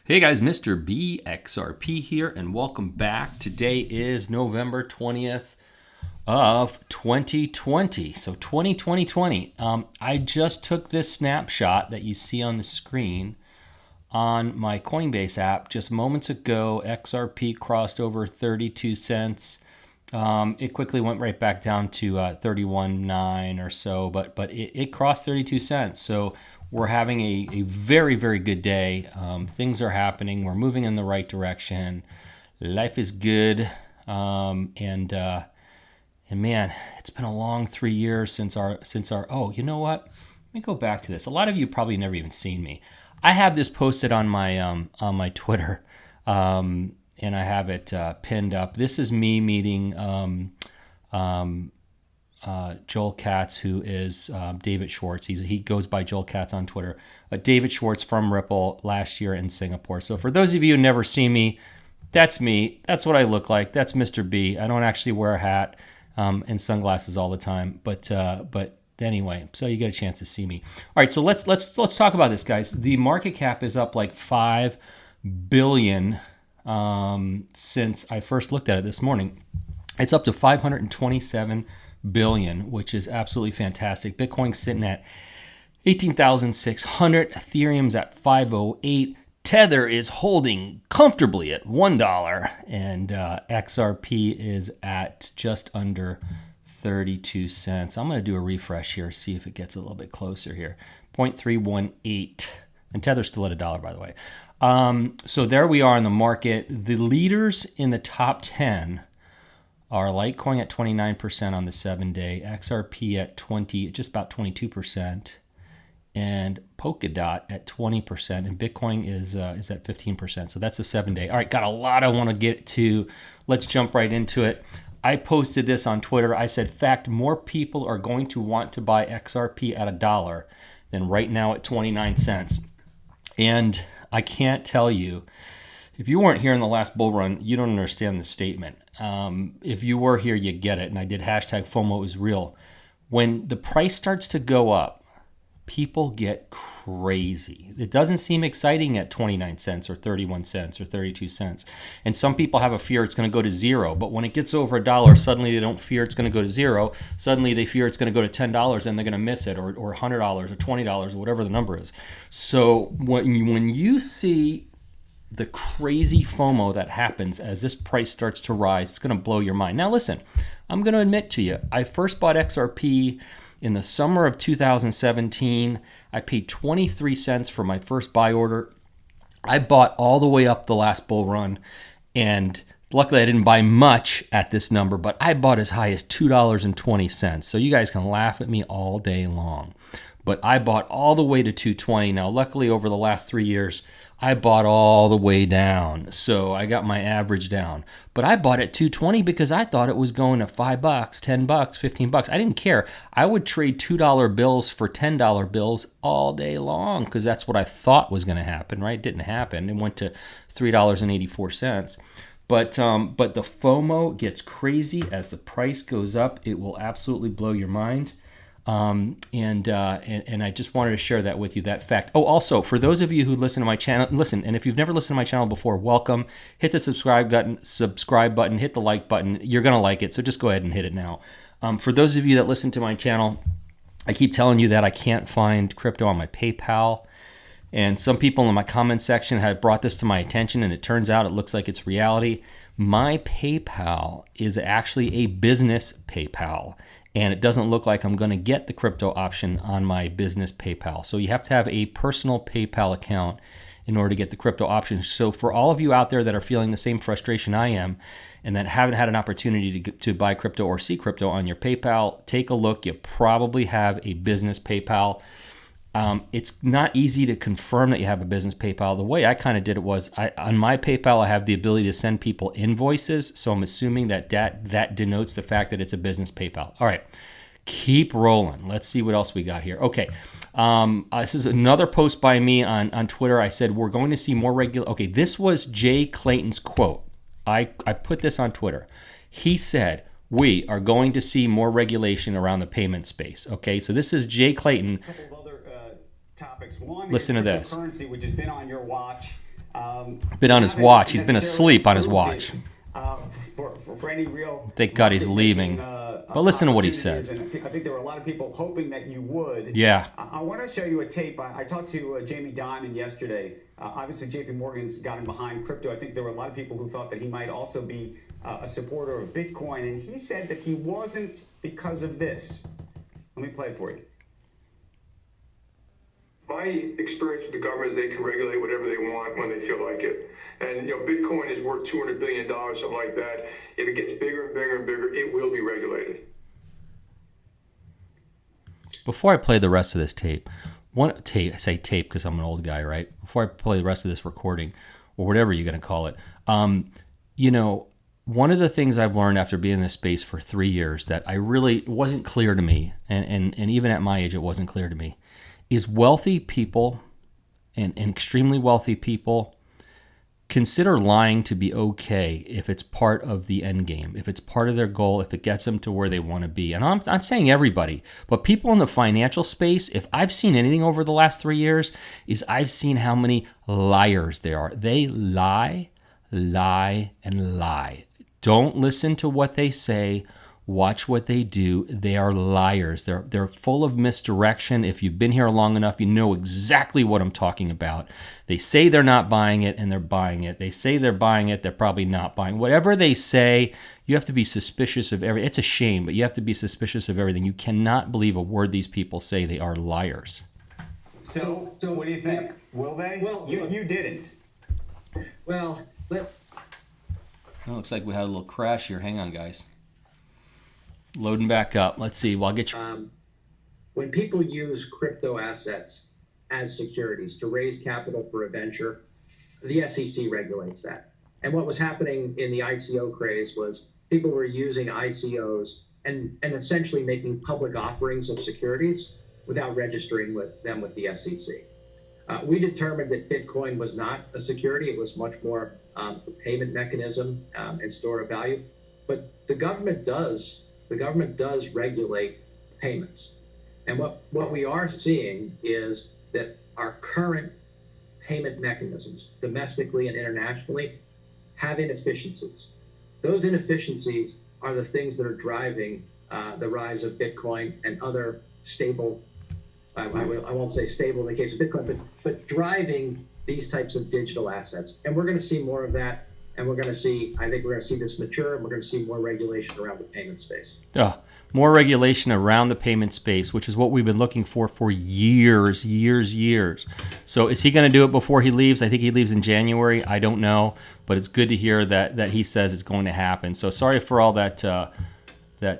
Hey guys, Mr. B, XRP here, and welcome back. Today is November 20th of 2020. So 2020. I just took this snapshot that you see on the screen on my Coinbase app just moments ago. XRP crossed over 32 cents. It quickly went right back down to 31.9 or so, but it crossed 32 cents. So we're having a very, very good day. Things are happening. We're moving in the right direction. Life is good. And man, it's been a long 3 years since our, oh, you know what? Let me go back to this. A lot of you probably never even seen me. I have this posted on my Twitter. And I have it pinned up. This is me meeting Joel Katz, who is David Schwartz. He goes by Joel Katz on Twitter. David Schwartz from Ripple last year in Singapore. So for those of you who never see me, that's me. That's what I look like. That's Mr. B. I don't actually wear a hat and sunglasses all the time, but anyway, so you get a chance to see me. All right, so let's talk about this, guys. The market cap is up like $5 billion. Since I first looked at it this morning. It's up to 527 billion, which is absolutely fantastic. Bitcoin's sitting at 18,600. Ethereum's at 508. Tether is holding comfortably at $1, and XRP is at just under 32 cents. I'm going to do a refresh here, see if it gets a little bit closer here. 0.318, and Tether's still at $1, by the way. So there we are in the market. The leaders in the top 10 are Litecoin at 29% on the 7-day, XRP at 20, just about 22%, and Polkadot at 20%, and Bitcoin is at 15%. So that's the 7-day. All right, got a lot I want to get to. Let's jump right into it. I posted this on Twitter. I said, fact, more people are going to want to buy XRP at $1 than right now at 29 cents. And I can't tell you, if you weren't here in the last bull run, you don't understand this statement. If you were here, you get it. And I did hashtag FOMO is real. When the price starts to go up, people get crazy. It doesn't seem exciting at 29 cents or 31 cents or 32 cents. And some people have a fear it's going to go to zero. But when it gets over $1, suddenly they don't fear it's going to go to zero. Suddenly they fear it's going to go to $10 and they're going to miss it, or $100 or $20 or whatever the number is. So when you see the crazy FOMO that happens as this price starts to rise, it's going to blow your mind. Now listen, I'm going to admit to you, I first bought XRP in the summer of 2017. I paid 23 cents for my first buy order. I bought all the way up the last bull run, and luckily I didn't buy much at this number, but I bought as high as $2.20. So you guys can laugh at me all day long. But I bought all the way to 220. Now, luckily over the last 3 years, I bought all the way down. So I got my average down. But I bought at 220 because I thought it was going to $5, $10, $15. I didn't care. I would trade $2 bills for $10 bills all day long because that's what I thought was going to happen, right? It didn't happen. It went to $3.84. But the FOMO gets crazy as the price goes up. It will absolutely blow your mind. And I just wanted to share that with you, that fact. Oh, also, for those of you who listen to my channel, listen, and if you've never listened to my channel before, welcome. Hit the subscribe button, hit the like button. You're going to like it, so just go ahead and hit it now. For those of you that listen to my channel, I keep telling you that I can't find crypto on my PayPal. And some people in my comment section have brought this to my attention, and it turns out it looks like it's reality. My PayPal is actually a business PayPal. And it doesn't look like I'm going to get the crypto option on my business PayPal. So you have to have a personal PayPal account in order to get the crypto option. So for all of you out there that are feeling the same frustration I am and that haven't had an opportunity to buy crypto or see crypto on your PayPal, take a look. You probably have a business PayPal. It's not easy to confirm that you have a business PayPal. The way I kind of did it was, on my PayPal, I have the ability to send people invoices. So I'm assuming that denotes the fact that it's a business PayPal. All right, keep rolling. Let's see what else we got here. Okay, this is another post by me on Twitter. I said, we're going to see more regular. Okay, this was Jay Clayton's quote. I put this on Twitter. He said, we are going to see more regulation around the payment space. Okay, so this is Jay Clayton. Topics. One Listen is to this. cryptocurrency, which has been on your watch. Been on his watch. He's been asleep on his watch. For any real. Thank God he's leaving. But listen to what he says. And I think there were a lot of people hoping that you would. Yeah. I want to show you a tape. I talked to Jamie Dimon yesterday. Obviously, JP Morgan's gotten behind crypto. I think there were a lot of people who thought that he might also be a supporter of Bitcoin. And he said that he wasn't because of this. Let me play it for you. My experience with the government is they can regulate whatever they want when they feel like it. And, Bitcoin is worth $200 billion, something like that. If it gets bigger and bigger and bigger, it will be regulated. Before I play the rest of this tape, I say tape because I'm an old guy, right? Before I play the rest of this recording, or whatever you're going to call it, one of the things I've learned after being in this space for 3 years that I really wasn't clear to me, and even at my age it wasn't clear to me, is wealthy people and extremely wealthy people consider lying to be okay if it's part of the end game, if it's part of their goal, if it gets them to where they want to be. And I'm not saying everybody, but people in the financial space, if I've seen anything over the last 3 years, is I've seen how many liars there are. They lie, and lie. Don't listen to what they say. Watch what they do. They are liars. They're full of misdirection. If you've been here long enough, you know exactly what I'm talking about. They say they're not buying it, and they're buying it. They say they're buying it, they're probably not buying. Whatever they say, you have to be suspicious of everything. It's a shame, but you have to be suspicious of everything. You cannot believe a word these people say. They are liars. So what do you think? Will they? Well, you didn't. Well, it looks like we had a little crash here. Hang on, guys. Loading back up. Let's see. Well, I'll get you. When people use crypto assets as securities to raise capital for a venture, the SEC regulates that. And what was happening in the ICO craze was people were using ICOs and essentially making public offerings of securities without registering with the SEC. We determined that Bitcoin was not a security. It was much more a payment mechanism and store of value. But the government does regulate payments. And what we are seeing is that our current payment mechanisms, domestically and internationally, have inefficiencies. Those inefficiencies are the things that are driving the rise of Bitcoin and other stable, I won't say stable in the case of Bitcoin, but driving these types of digital assets. And we're going to see more of that. And I think we're going to see this mature, and we're going to see more regulation around the payment space. More regulation around the payment space, which is what we've been looking for years. So is he going to do it before he leaves? I think he leaves in January. I don't know, but it's good to hear that he says it's going to happen. So sorry for all that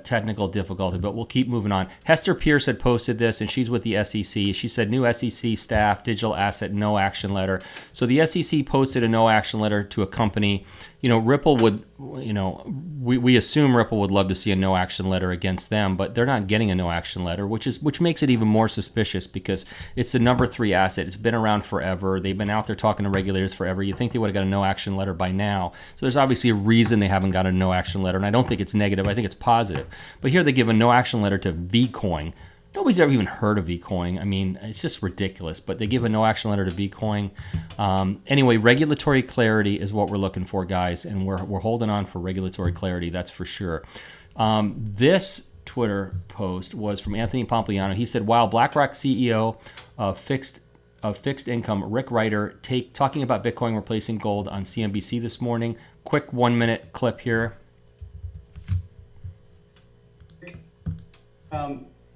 technical difficulty, but we'll keep moving on. Hester Pierce had posted this, and she's with the SEC. She said, new SEC staff, digital asset, no action letter. So the SEC posted a no action letter to a company. Ripple would, we assume Ripple would love to see a no action letter against them, but they're not getting a no action letter, which makes it even more suspicious because it's the number 3 asset. It's been around forever. They've been out there talking to regulators forever. You think they would have got a no action letter by now. So there's obviously a reason they haven't got a no action letter, and I don't think it's negative. I think it's positive. But here they give a no action letter to Vcoin. Nobody's ever even heard of Vcoin. I mean, it's just ridiculous. But they give a no action letter to Vcoin. Anyway, regulatory clarity is what we're looking for, guys, and we're holding on for regulatory clarity. That's for sure. This Twitter post was from Anthony Pompliano. He said, "Wow, BlackRock CEO of fixed income Rick Ryder talking about Bitcoin replacing gold on CNBC this morning." Quick 1-minute clip here.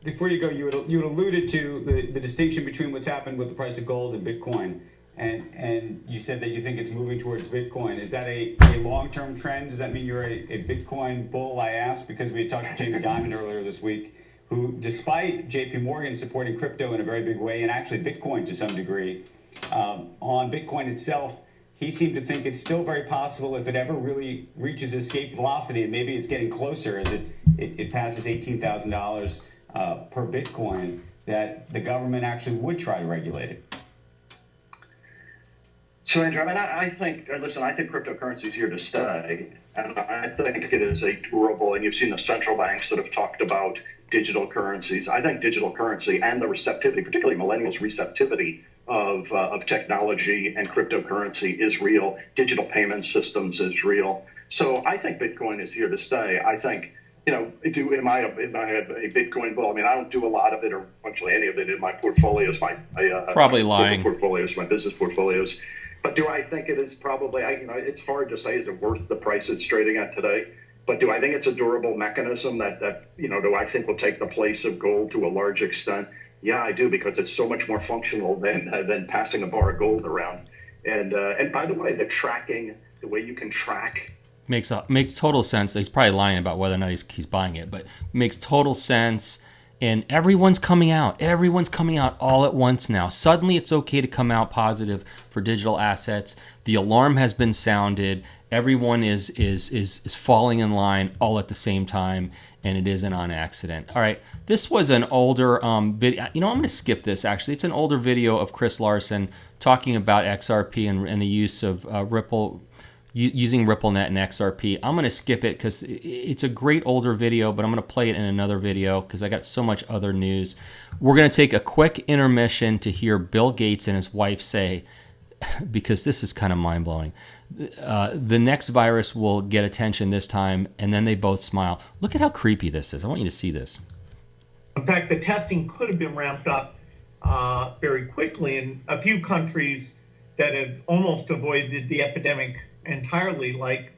Before you go, you had alluded to the distinction between what's happened with the price of gold and Bitcoin, and you said that you think it's moving towards Bitcoin. Is that a long-term trend? Does that mean you're a Bitcoin bull? I asked because we had talked to Jamie Dimon earlier this week, who, despite JP Morgan supporting crypto in a very big way, and actually Bitcoin to some degree, on Bitcoin itself, he seemed to think it's still very possible if it ever really reaches escape velocity, and maybe it's getting closer as it passes $18,000 per Bitcoin, that the government actually would try to regulate it. So, Andrew, I think cryptocurrency is here to stay, and I think it is a durable, and you've seen the central banks that have talked about digital currencies. I think digital currency and the receptivity, particularly millennials' receptivity of technology, and cryptocurrency is real. Digital payment systems is real. So I think Bitcoin is here to stay. I think, am I a Bitcoin bull? I mean, I don't do a lot of it or virtually any of it in my portfolios, probably my lying portfolios, my business portfolios. But do I think it is probably, it's hard to say, is it worth the price it's trading at today? But do I think it's a durable mechanism that do I think will take the place of gold to a large extent? Yeah, I do, because it's so much more functional than passing a bar of gold around. And by the way, the way you can track makes total sense. He's probably lying about whether or not he's buying it, but makes total sense. And everyone's coming out all at once now. Suddenly it's okay to come out positive for digital assets. The alarm has been sounded. Everyone is falling in line all at the same time, and it isn't on accident. All right, this was an older video. I'm going to skip this, actually. It's an older video of Chris Larson talking about XRP and the use of Ripple, using RippleNet and XRP. I'm going to skip it because it's a great older video, but I'm going to play it in another video because I got so much other news. We're going to take a quick intermission to hear Bill Gates and his wife say, because this is kind of mind-blowing, the next virus will get attention this time, and then they both smile. Look at how creepy this is. I want you to see this. In fact, the testing could have been ramped up very quickly in a few countries that have almost avoided the epidemic entirely, like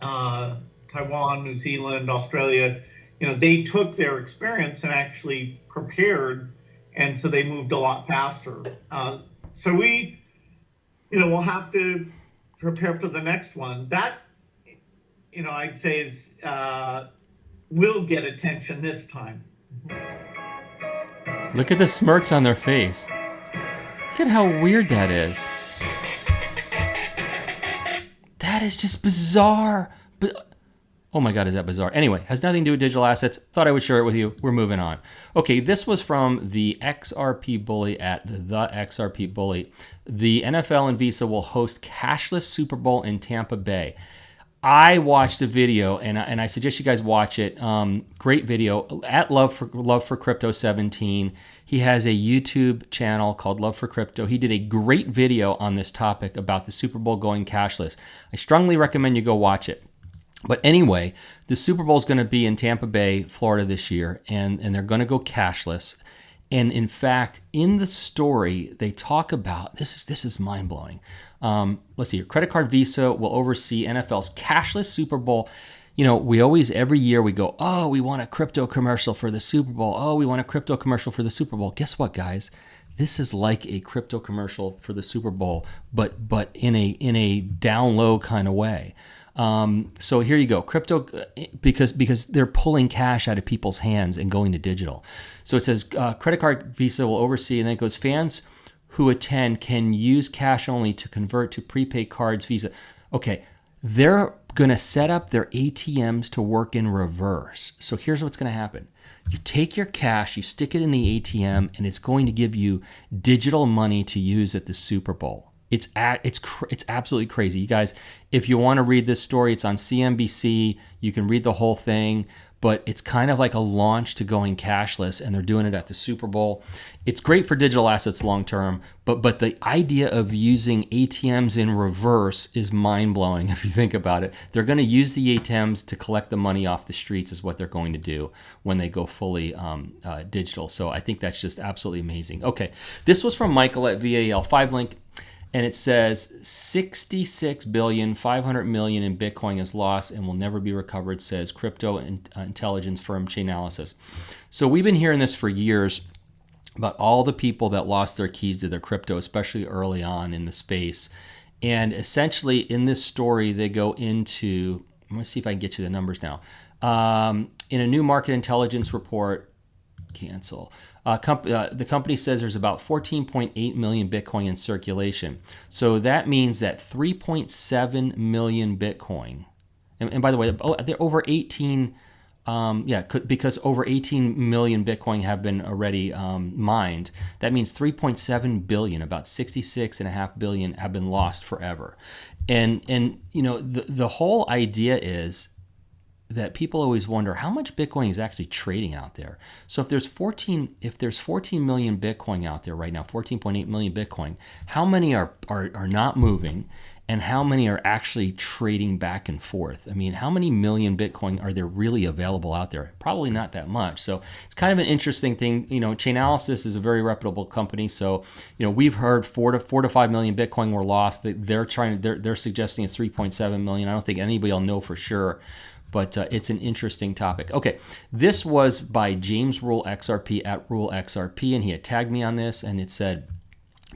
Taiwan, New Zealand, Australia. They took their experience and actually prepared, and so they moved a lot faster. So we, we'll have to prepare for the next one. That, I'd say is will get attention this time. Look at the smirks on their face. Look at how weird that is. That is just bizarre. But oh my God, is that bizarre? Anyway, has nothing to do with digital assets. Thought I would share it with you. We're moving on. Okay, this was from the XRP Bully at the XRP Bully. The NFL and Visa will host Cashless Super Bowl in Tampa Bay. I watched the video, and I suggest you guys watch it. Great video at Love for Crypto 17. He has a YouTube channel called Love for Crypto. He did a great video on this topic about the Super Bowl going cashless. I strongly recommend you go watch it. But anyway, the Super Bowl is going to be in Tampa Bay, Florida this year, and they're going to go cashless. And in fact, in the story, they talk about, this is mind-blowing. Let's see here. Credit card Visa will oversee NFL's cashless Super Bowl. We always, every year we go, oh, we want a crypto commercial for the Super Bowl. Oh, we want a crypto commercial for the Super Bowl. Guess what, guys? This is like a crypto commercial for the Super Bowl, but in a down low kind of way. So here you go, crypto, because they're pulling cash out of people's hands and going to digital. So it says credit card Visa will oversee, and then it goes, fans who attend can use cash only to convert to prepaid cards Visa. Okay, they're going to set up their ATMs to work in reverse. So here's what's going to happen. You take your cash, you stick it in the ATM, and it's going to give you digital money to use at the Super Bowl. It's absolutely crazy. You guys, if you want to read this story, it's on CNBC. You can read the whole thing, but it's kind of like a launch to going cashless, and they're doing it at the Super Bowl. It's great for digital assets long term, but the idea of using ATMs in reverse is mind-blowing if you think about it. They're going to use the ATMs to collect the money off the streets is what they're going to do when they go fully digital. So I think that's just absolutely amazing. Okay, this was from Michael at VAL5 Link. And it says 66 billion, 500 million in Bitcoin is lost and will never be recovered, says crypto intelligence firm Chainalysis. So we've been hearing this for years about all the people that lost their keys to their crypto, especially early on in the space. And essentially in this story, they go into, I'm going to see if I can get you the numbers now. In a new market intelligence report, cancel. The company says there's about 14.8 million Bitcoin in circulation. So that means that 3.7 million Bitcoin, and by the way, they're over 18, because over 18 million Bitcoin have been already mined. That means 3.7 billion, about 66.5 billion have been lost forever. And the whole idea is that people always wonder how much Bitcoin is actually trading out there. So if there's 14 million Bitcoin out there right now, 14.8 million Bitcoin, how many are not moving, and how many are actually trading back and forth? I mean, how many million Bitcoin are there really available out there? Probably not that much. So it's kind of an interesting thing. Chainalysis is a very reputable company. So, we've heard 4 to 5 million Bitcoin were lost. They're suggesting it's 3.7 million. I don't think anybody will know for sure, but it's an interesting topic. Okay, this was by James Rule XRP at Rule XRP, and he had tagged me on this, and it said,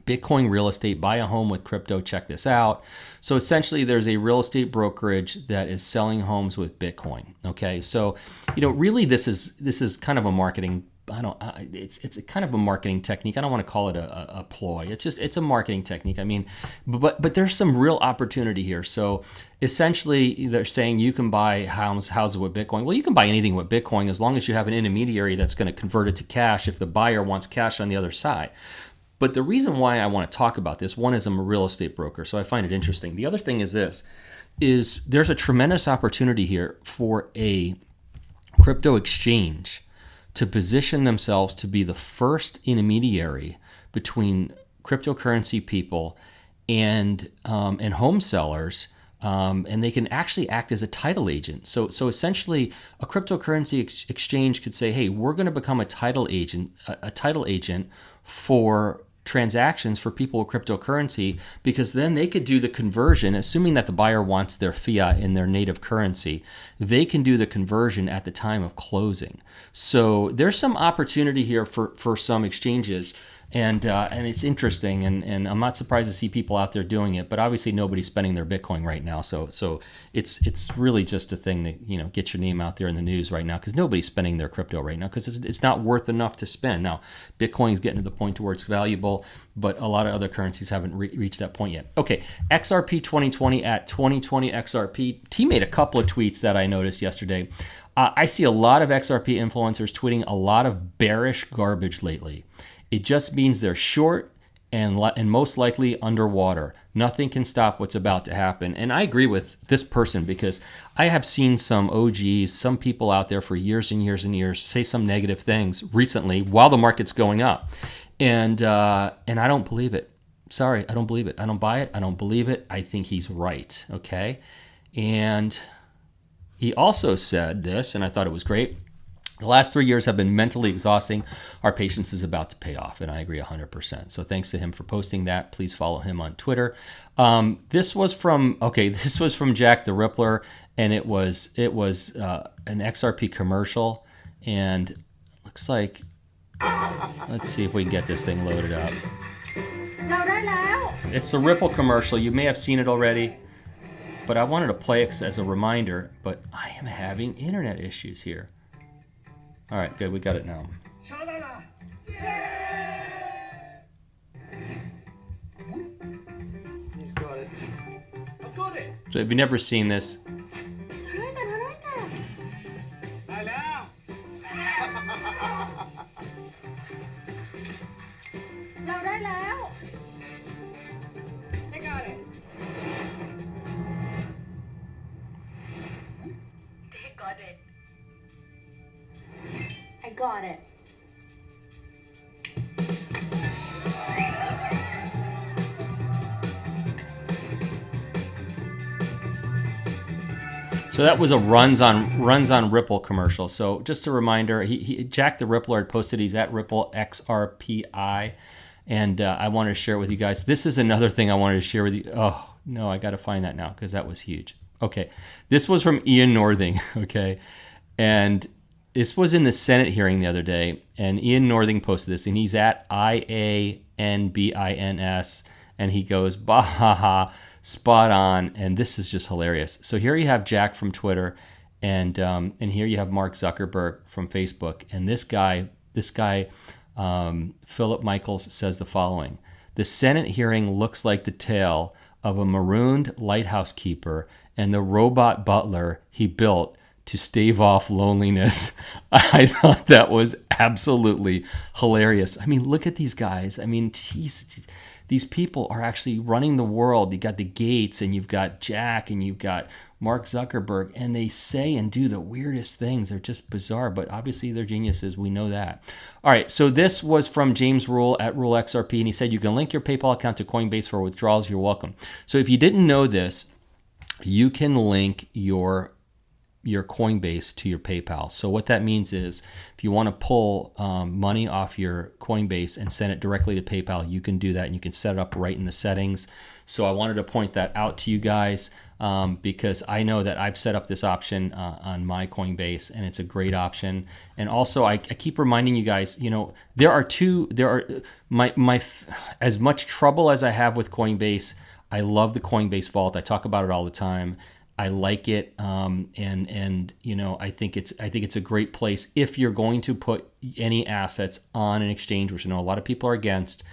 Bitcoin real estate, buy a home with crypto, check this out. So essentially there's a real estate brokerage that is selling homes with Bitcoin. Okay, so really this is kind of a marketing, it's kind of a marketing technique. I don't want to call it a ploy. It's a marketing technique. I mean, but there's some real opportunity here. So essentially they're saying you can buy houses with Bitcoin. Well, you can buy anything with Bitcoin as long as you have an intermediary that's going to convert it to cash if the buyer wants cash on the other side. But the reason why I want to talk about this, one is I'm a real estate broker, so I find it interesting. The other thing is there's a tremendous opportunity here for a crypto exchange to position themselves to be the first intermediary between cryptocurrency people and home sellers, and they can actually act as a title agent. So essentially, a cryptocurrency exchange could say, "Hey, we're going to become a title agent for transactions for people with cryptocurrency," because then they could do the conversion, assuming that the buyer wants their fiat in their native currency. They can do the conversion at the time of closing. So there's some opportunity here for some exchanges. And it's interesting, and I'm not surprised to see people out there doing it. But obviously, nobody's spending their Bitcoin right now, so it's really just a thing that get your name out there in the news right now, because nobody's spending their crypto right now because it's not worth enough to spend. Now, Bitcoin is getting to the point to where it's valuable, but a lot of other currencies haven't reached that point yet. Okay, XRP 2020 at 2020 XRP. He made a couple of tweets that I noticed yesterday. I see a lot of XRP influencers tweeting a lot of bearish garbage lately. It just means they're short and most likely underwater. Nothing can stop what's about to happen. And I agree with this person, because I have seen some OGs, some people out there for years and years and years say some negative things recently while the market's going up. And I don't believe it. Sorry, I don't believe it. I don't buy it. I don't believe it. I think he's right, okay? And he also said this, and I thought it was great. The last 3 years have been mentally exhausting. Our patience is about to pay off, and I agree 100%. So thanks to him for posting that. Please follow him on Twitter. This was from Jack the Rippler, and it was an XRP commercial, and looks like, let's see if we can get this thing loaded up. It's a Ripple commercial. You may have seen it already, but I wanted to play it as a reminder. But I am having internet issues here. All right, good. We got it now. He's got it. I've got it. So if you've never seen this, I got it. so that was a runs on Ripple commercial. So just a reminder, Jack the Rippler had posted, he's at Ripple XRPI, and I wanted to share it with you guys. This is another thing I wanted to share with you. Oh no, I got to find that now because that was huge. Okay, this was from Ian Northing. Okay, and this was in the Senate hearing the other day, and Ian Northing posted this, and he's at IANBINS, and he goes, bah ha ha, spot on, and this is just hilarious. So here you have Jack from Twitter, and here you have Mark Zuckerberg from Facebook, and this guy, Philip Michaels, says the following: the Senate hearing looks like the tale of a marooned lighthouse keeper and the robot butler he built to stave off loneliness. I thought that was absolutely hilarious. I mean, look at these guys. I mean, geez, these people are actually running the world. You got the Gates, and you've got Jack, and you've got Mark Zuckerberg, and they say and do the weirdest things. They're just bizarre, but obviously they're geniuses. We know that. All right, so this was from James Rule at Rule XRP, and he said you can link your PayPal account to Coinbase for withdrawals. You're welcome. So if you didn't know this, you can link your Coinbase to your PayPal. So what that means is if you want to pull money off your Coinbase and send it directly to PayPal, you can do that, and you can set it up right in the settings. So I wanted to point that out to you guys because I know that I've set up this option on my Coinbase, and it's a great option. And also I keep reminding you guys, as much trouble as I have with Coinbase, I love the Coinbase Vault. I talk about it all the time. I like it, and I think it's a great place if you're going to put any assets on an exchange, which I know a lot of people are against.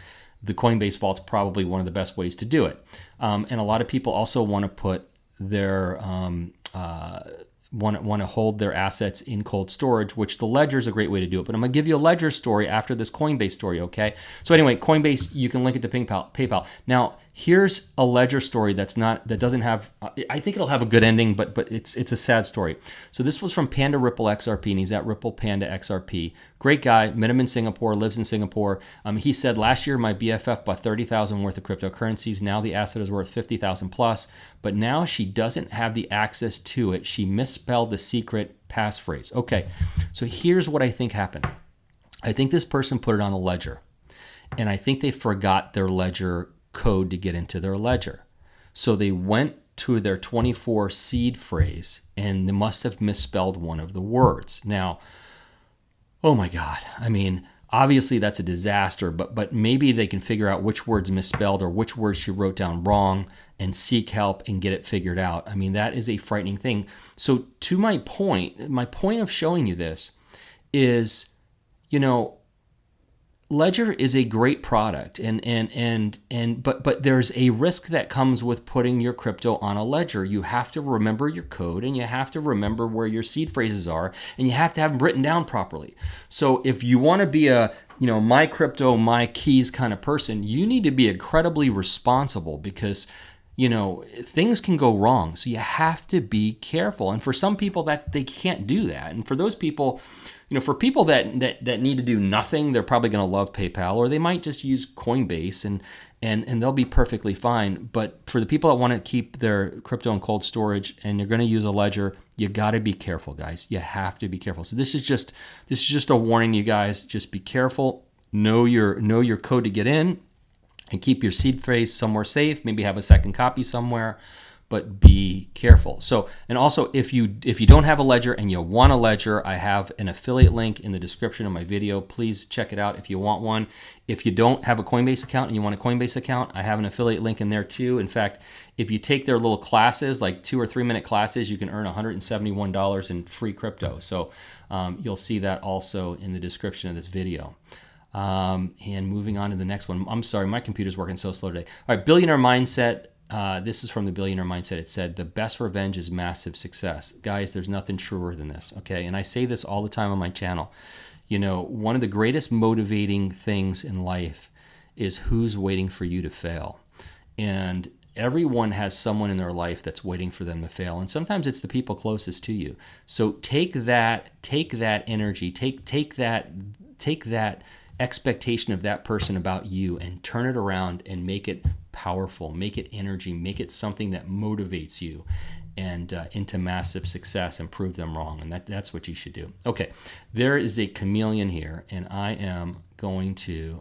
The Coinbase Vault's probably one of the best ways to do it, and a lot of people also want to put their want to hold their assets in cold storage, which the ledger is a great way to do it. But I'm going to give you a ledger story after this Coinbase story, okay? So anyway, Coinbase, you can link it to PayPal. Now, here's a ledger story that doesn't have, I think it'll have a good ending, but it's a sad story. So this was from Panda Ripple XRP, and he's at Ripple Panda XRP. Great guy, met him in Singapore, lives in Singapore. He said, last year my BFF bought 30,000 worth of cryptocurrencies. Now the asset is worth 50,000 plus, but now she doesn't have the access to it. She misspelled the secret passphrase. Okay, so here's what I think happened. I think this person put it on a ledger, and I think they forgot their ledger code to get into their ledger. So they went to their 24 seed phrase, and they must have misspelled one of the words. Now, oh my God. I mean, obviously that's a disaster, but maybe they can figure out which words misspelled or which words she wrote down wrong and seek help and get it figured out. I mean, that is a frightening thing. So to my point of showing you this is, Ledger is a great product, but there's a risk that comes with putting your crypto on a ledger. You have to remember your code, and you have to remember where your seed phrases are, and you have to have them written down properly. So if you want to be a my crypto, my keys kind of person, you need to be incredibly responsible because things can go wrong. So you have to be careful. And for some people that they can't do that, and for those people, for people that need to do nothing, they're probably going to love PayPal, or they might just use Coinbase and they'll be perfectly fine. But for the people that want to keep their crypto in cold storage and you're going to use a ledger, you got to be careful, guys. You have to be careful. So this is just a warning, you guys. Just be careful. Know your code to get in, and keep your seed phrase somewhere safe. Maybe have a second copy somewhere. But be careful. So, and also if you don't have a ledger and you want a ledger, I have an affiliate link in the description of my video. Please check it out if you want one. If you don't have a Coinbase account and you want a Coinbase account, I have an affiliate link in there too. In fact, if you take their little classes, like 2 or 3 minute classes, you can earn $171 in free crypto. So you'll see that also in the description of this video. And moving on to the next one. I'm sorry, my computer's working so slow today. All right, Billionaire Mindset. This is from the Billionaire Mindset. It said, the best revenge is massive success. Guys, there's nothing truer than this, okay? And I say this all the time on my channel. One of the greatest motivating things in life is who's waiting for you to fail. And everyone has someone in their life that's waiting for them to fail. And sometimes it's the people closest to you. So take that energy, take that expectation of that person about you and turn it around and make it powerful, make it energy, make it something that motivates you and into massive success and prove them wrong. And that's what you should do. Okay, there is a chameleon here, and I am going to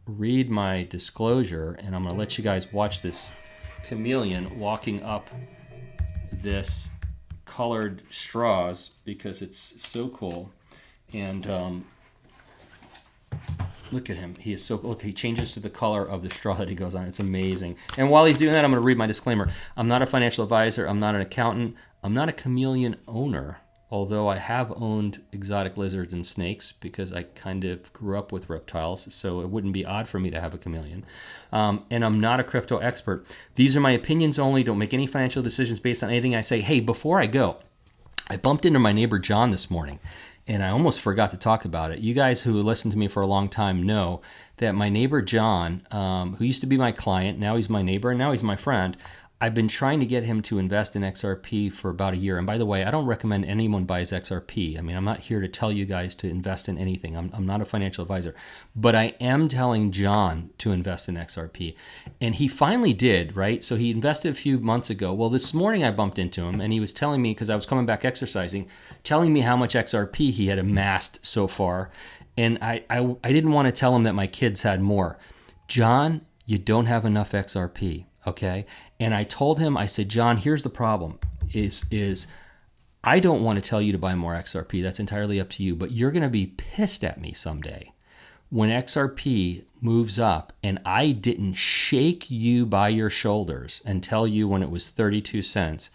read my disclosure, and I'm going to let you guys watch this chameleon walking up this colored straws because it's so cool. And look at him. He is so, look, he changes to the color of the straw that he goes on. It's amazing. And while he's doing that, I'm going to read my disclaimer. I'm not a financial advisor. I'm not an accountant. I'm not a chameleon owner, although I have owned exotic lizards and snakes because I kind of grew up with reptiles, so it wouldn't be odd for me to have a chameleon. And I'm not a crypto expert. These are my opinions only. Don't make any financial decisions based on anything I say. Hey, before I go, I bumped into my neighbor John this morning, and I almost forgot to talk about it. You guys who listen to me for a long time know that my neighbor John, who used to be my client, now he's my neighbor, and now he's my friend, I've been trying to get him to invest in XRP for about a year. And by the way, I don't recommend anyone buys XRP. I mean, I'm not here to tell you guys to invest in anything. I'm not a financial advisor. But I am telling John to invest in XRP. And he finally did, right? So he invested a few months ago. Well, this morning I bumped into him and he was telling me, because I was coming back exercising, telling me how much XRP he had amassed so far. And I didn't want to tell him that my kids had more. John, you don't have enough XRP. Okay. And I told him, I said, John, here's the problem is I don't want to tell you to buy more XRP. That's entirely up to you, but you're going to be pissed at me someday when XRP moves up and I didn't shake you by your shoulders and tell you when it was 32 cents,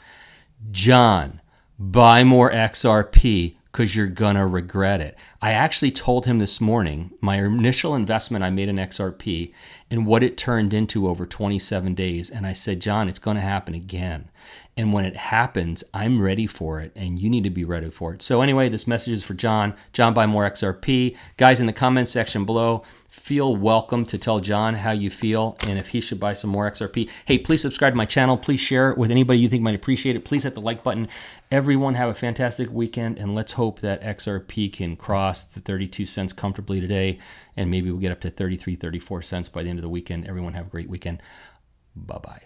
John, buy more XRP because you're going to regret it. I actually told him this morning my initial investment I made in XRP and what it turned into over 27 days. And I said, John, it's going to happen again. And when it happens, I'm ready for it, and you need to be ready for it. So anyway, this message is for John. John, buy more XRP. Guys, in the comments section below, feel welcome to tell John how you feel and if he should buy some more XRP. Hey, please subscribe to my channel. Please share it with anybody you think might appreciate it. Please hit the like button. Everyone have a fantastic weekend, and let's hope that XRP can cross the 32 cents comfortably today, and maybe we'll get up to 33, 34 cents by the end of the weekend. Everyone have a great weekend. Bye-bye.